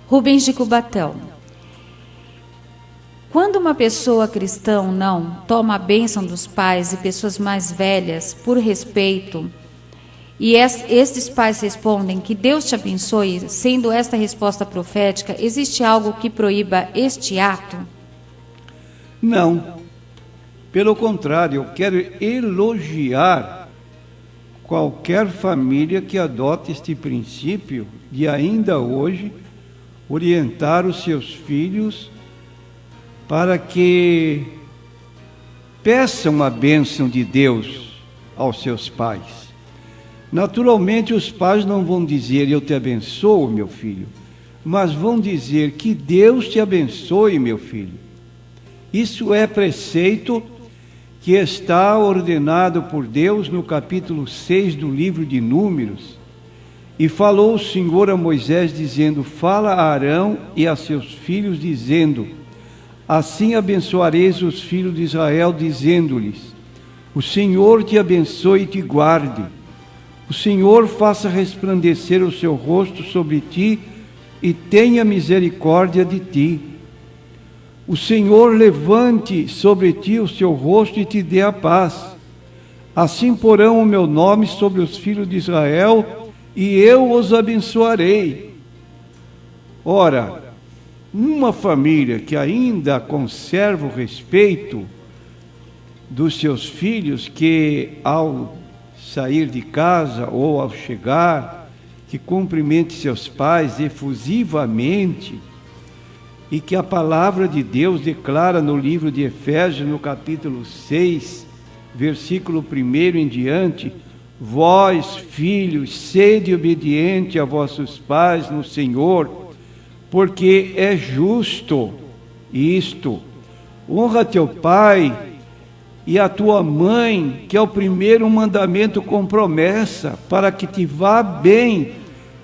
Rubens de Cubatão. Quando uma pessoa cristã ou não toma a bênção dos pais e pessoas mais velhas por respeito, e estes pais respondem que Deus te abençoe, sendo esta resposta profética, existe algo que proíba este ato? Não. Pelo contrário, eu quero elogiar qualquer família que adote este princípio de ainda hoje orientar os seus filhos para que peçam a bênção de Deus aos seus pais. Naturalmente, os pais não vão dizer, eu te abençoo, meu filho, mas vão dizer, que Deus te abençoe, meu filho. Isso é preceito que está ordenado por Deus no capítulo 6 do livro de Números. E falou o Senhor a Moisés, dizendo, fala a Arão e a seus filhos, dizendo, assim abençoareis os filhos de Israel, dizendo-lhes, o Senhor te abençoe e te guarde. O Senhor faça resplandecer o seu rosto sobre ti e tenha misericórdia de ti. O Senhor levante sobre ti o seu rosto e te dê a paz. Assim porão o meu nome sobre os filhos de Israel e eu os abençoarei. Ora, uma família que ainda conserva o respeito dos seus filhos, que ao sair de casa ou ao chegar, que cumprimente seus pais efusivamente, e que a palavra de Deus declara no livro de Efésios, no capítulo 6, versículo 1 em diante, vós, filhos, sede obediente a vossos pais no Senhor, porque é justo isto. Honra teu pai e a tua mãe, que é o primeiro mandamento com promessa, para que te vá bem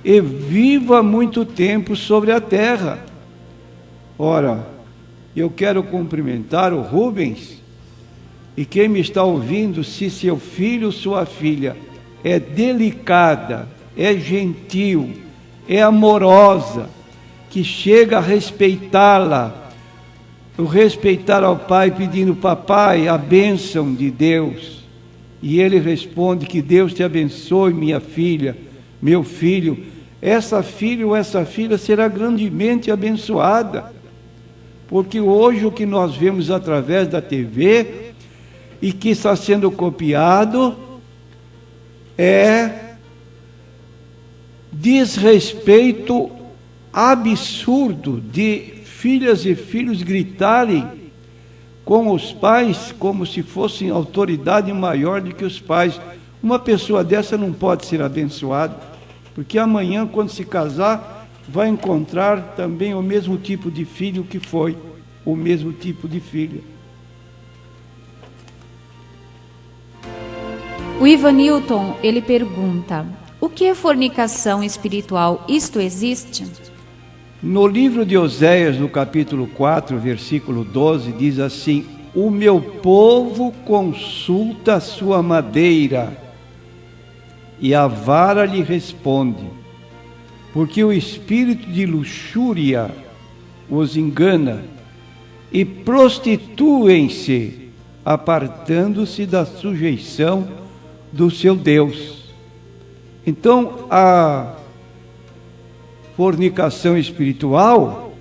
e viva muito tempo sobre a terra. Ora, eu quero cumprimentar o Rubens, e quem me está ouvindo, se seu filho ou sua filha é delicada, é gentil, é amorosa, que chega a respeitá-la, o respeitar ao pai pedindo, papai, a bênção de Deus, e ele responde, que Deus te abençoe, minha filha, meu filho, essa filha ou essa filha será grandemente abençoada, porque hoje o que nós vemos através da TV e que está sendo copiado é desrespeito absurdo de filhas e filhos gritarem com os pais como se fossem autoridade maior do que os pais. Uma pessoa dessa não pode ser abençoada, porque amanhã, quando se casar, vai encontrar também o mesmo tipo de filho que foi o mesmo tipo de filha. O Ivanilton, ele pergunta, o que é fornicação espiritual? Isto existe? No livro de Oséias, no capítulo 4, versículo 12, diz assim, o meu povo consulta a sua madeira, e a vara lhe responde, porque o espírito de luxúria os engana, e prostituem-se, apartando-se da sujeição do seu Deus. Então, a fornicação espiritual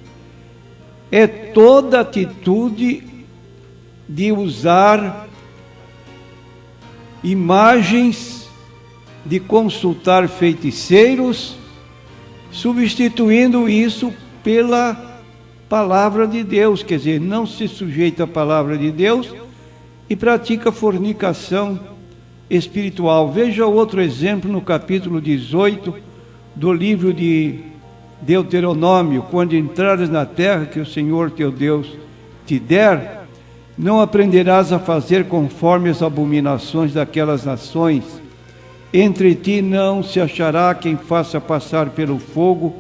é toda atitude de usar imagens, de consultar feiticeiros, substituindo isso pela palavra de Deus, quer dizer, não se sujeita à palavra de Deus e pratica fornicação espiritual. Veja outro exemplo no capítulo 18 do livro de Deuteronômio, quando entrares na terra que o Senhor teu Deus te der, não aprenderás a fazer conforme as abominações daquelas nações. Entre ti não se achará quem faça passar pelo fogo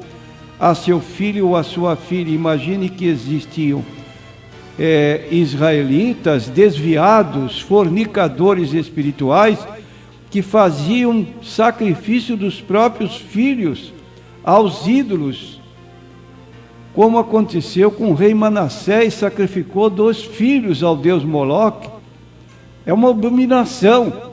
a seu filho ou a sua filha. Imagine que existiam israelitas desviados, fornicadores espirituais, que faziam sacrifício dos próprios filhos aos ídolos, como aconteceu com o rei Manassés, sacrificou 2 filhos ao deus Moloque. É uma abominação.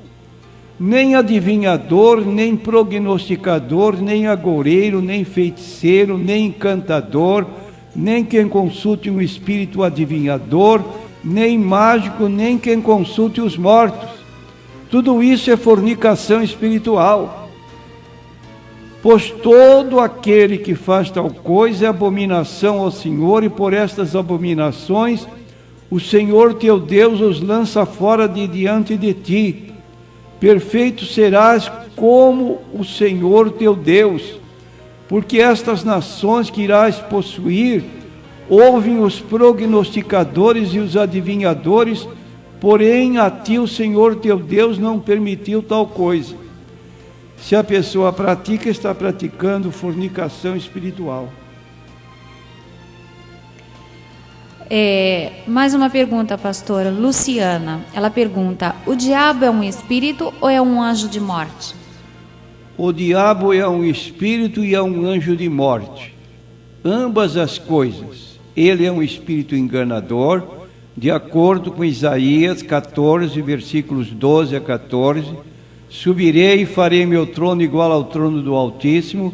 Nem adivinhador, nem prognosticador, nem agoureiro, nem feiticeiro, nem encantador, nem quem consulte um espírito adivinhador, nem mágico, nem quem consulte os mortos. Tudo isso é fornicação espiritual. Pois todo aquele que faz tal coisa é abominação ao Senhor, e por estas abominações o Senhor teu Deus os lança fora de diante de ti. Perfeito serás como o Senhor teu Deus, porque estas nações que irás possuir ouvem os prognosticadores e os adivinhadores, porém a ti o Senhor teu Deus não permitiu tal coisa. Se a pessoa pratica, está praticando fornicação espiritual. Mais uma pergunta, pastora Luciana. Ela pergunta: o diabo é um espírito ou é um anjo de morte? O diabo é um espírito e é um anjo de morte. Ambas as coisas. Ele é um espírito enganador, de acordo com Isaías 14, versículos 12 a 14. Subirei e farei meu trono igual ao trono do Altíssimo.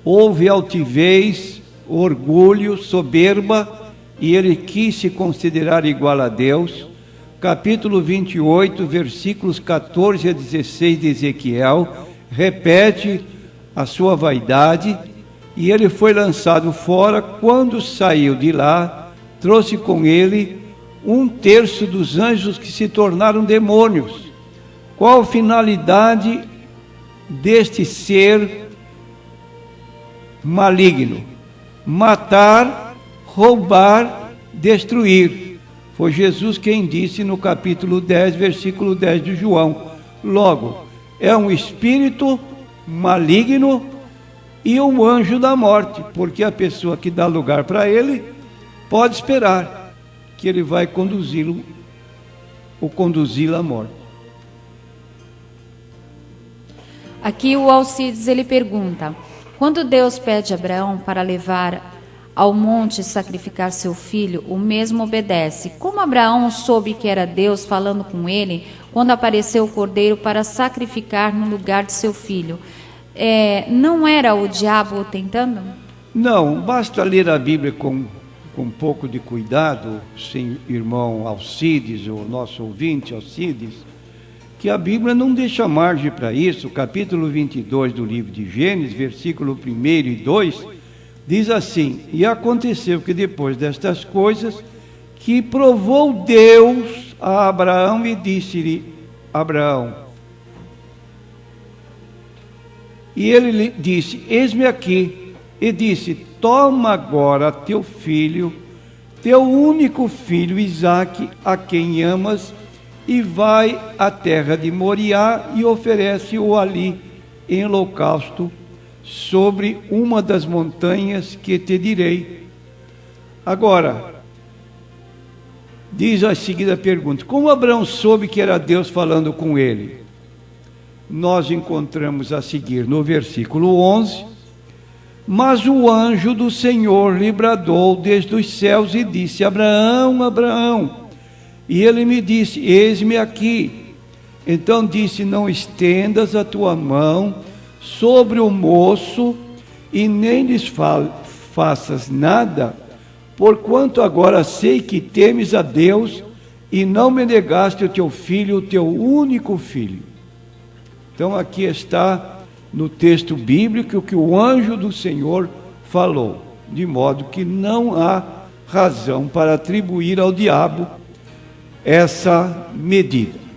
Houve altivez, orgulho, soberba, e ele quis se considerar igual a Deus. Capítulo 28, versículos 14 a 16 de Ezequiel, repete a sua vaidade, e ele foi lançado fora. Quando saiu de lá, trouxe com ele 1/3 dos anjos que se tornaram demônios. Qual a finalidade deste ser maligno? Matar, roubar, destruir. Foi Jesus quem disse no capítulo 10, versículo 10 de João. Logo, é um espírito maligno e um anjo da morte, porque a pessoa que dá lugar para ele pode esperar que ele vai conduzi-lo ou conduzi-la à morte. Aqui o Alcides, ele pergunta: quando Deus pede a Abraão para levar ao monte sacrificar seu filho, o mesmo obedece. Como Abraão soube que era Deus falando com ele quando apareceu o cordeiro para sacrificar no lugar de seu filho? Não era o diabo tentando? Não, basta ler a Bíblia com um pouco de cuidado, sem irmão Alcides, o nosso ouvinte Alcides, que a Bíblia não deixa margem para isso. O capítulo 22 do livro de Gênesis, versículo 1 e 2, diz assim: e aconteceu que depois destas coisas, que provou Deus a Abraão e disse-lhe: Abraão. E ele lhe disse: eis-me aqui. E disse: toma agora teu filho, teu único filho Isaque, a quem amas, e vai à terra de Moriá e oferece-o ali em holocausto sobre uma das montanhas que te direi. Agora, diz a seguida a pergunta: como Abraão soube que era Deus falando com ele? Nós encontramos a seguir no versículo 11: mas o anjo do Senhor lhe bradou desde os céus e disse: Abraão, Abraão. E ele me disse: eis-me aqui. Então disse: não estendas a tua mão sobre o moço e nem lhes faças nada, porquanto agora sei que temes a Deus e não me negaste o teu filho, o teu único filho. Então aqui está no texto bíblico que o anjo do Senhor falou, de modo que não há razão para atribuir ao diabo essa medida.